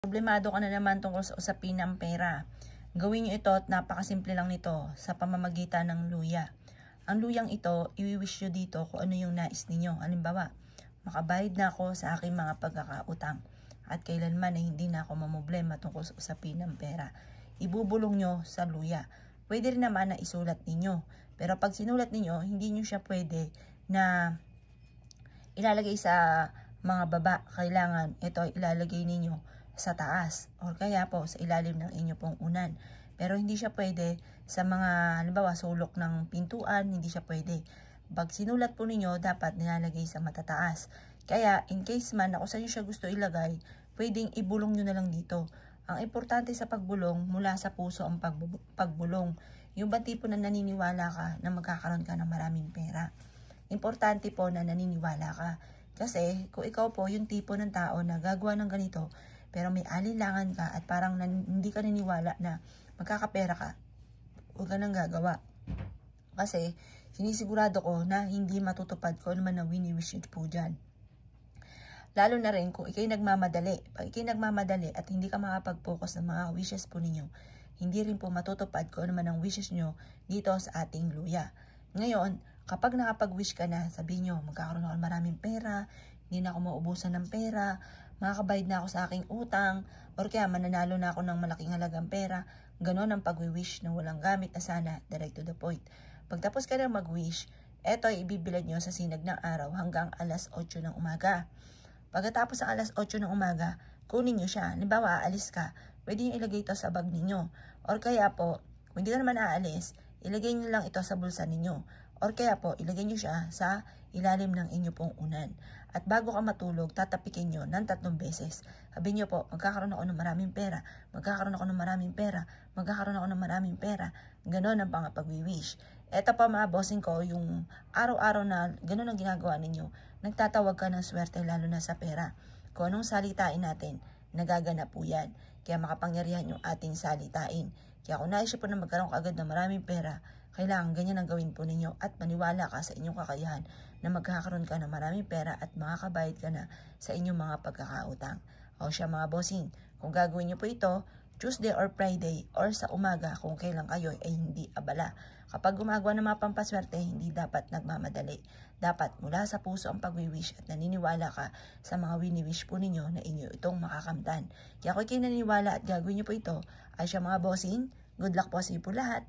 Problemado ka na naman tungkol sa usapin ng pera. Gawin nyo ito at napakasimple lang nito sa pamamagitan ng luya. Ang luyang ito, i-wish nyo dito kung ano yung nais ninyo. Halimbawa, makabayad na ako sa aking mga pagkakautang at kailanman ay hindi na ako mamroblema tungkol sa usapin ng pera. Ibubulong nyo sa luya. Pwede rin naman na isulat ninyo. Pero pag sinulat ninyo, hindi nyo siya pwede na ilalagay sa mga baba. Kailangan ito ilalagay ninyo sa taas o kaya po sa ilalim ng inyo pong unan. Pero hindi siya pwede sa mga, halimbawa, sulok ng pintuan, hindi siya pwede. Pag sinulat po ninyo, dapat nilalagay sa matataas. Kaya, in case man na kung saan nyo siya gusto ilagay, pwedeng ibulong nyo na lang dito. Ang importante sa pagbulong, mula sa puso ang pagbulong. Yung ba tipo na naniniwala ka na magkakaroon ka ng maraming pera? Importante po na naniniwala ka. Kasi, kung ikaw po yung tipo ng tao na gagawa ng ganito, pero may alinlangan ka at parang hindi ka naniniwala na magkakapera ka, huwag ka nang gagawa. Kasi, sinisigurado ko na hindi matutupad ko naman na wini-wish nyo po dyan. Lalo na rin kung ikay nagmamadali. Pag ikay nagmamadali at hindi ka makapag-focus ng mga wishes po ninyo, hindi rin po matutupad ko naman ang wishes nyo dito sa ating luya. Ngayon, kapag nakapag-wish ka na, sabihin nyo, magkakaroon ako ng maraming pera, hindi na ako maubusan ng pera, makakabayad na ako sa aking utang, or kaya mananalo na ako ng malaking halagang pera. Ganon ang pag-wish na walang gamit na sana, direct to the point. Pagtapos ka na mag-wish, eto ay ibibilad nyo sa sinag ng araw hanggang alas 8 ng umaga. Pagkatapos ng alas 8 ng umaga, kunin nyo siya. Halimbawa, aalis ka, pwede nyo ilagay ito sa bag ninyo. Or kaya po, kung hindi ka naman aalis, ilagay nyo lang ito sa bulsa ninyo. Or kaya po, ilagay nyo siya sa ilalim ng inyo pong unan. At bago ka matulog, tatapikin nyo ng 3 beses. Sabihin nyo po, magkakaroon ako ng maraming pera, magkakaroon ako ng maraming pera, magkakaroon ako ng maraming pera. Ganon ang pag-wish. Eto pa mga bossing ko, yung araw-araw na ganon ang ginagawa ninyo, nagtatawag ka ng swerte lalo na sa pera. Kung anong salitain natin, nagaganap po yan. Kaya makapangyarihan yung ating salitain. Kaya kung naisip po na magkaroon ka agad ng maraming pera, kailangan ganyan ang gawin po ninyo at maniwala ka sa inyong kakayahan na magkakaroon ka ng maraming pera at makakabayad ka na sa inyong mga pagkakautang. O siya mga bossing, kung gagawin nyo po ito, Tuesday or Friday or sa umaga kung kailan kayo ay hindi abala. Kapag gumagawa ng mga pampaswerte, hindi dapat nagmamadali. Dapat mula sa puso ang pag-wish at naniniwala ka sa mga wini-wish po ninyo na inyo itong makakamtan. Kaya kung kayo naniniwala at gagawin nyo po ito, ay siya mga bossing, good luck po sa iyo po lahat.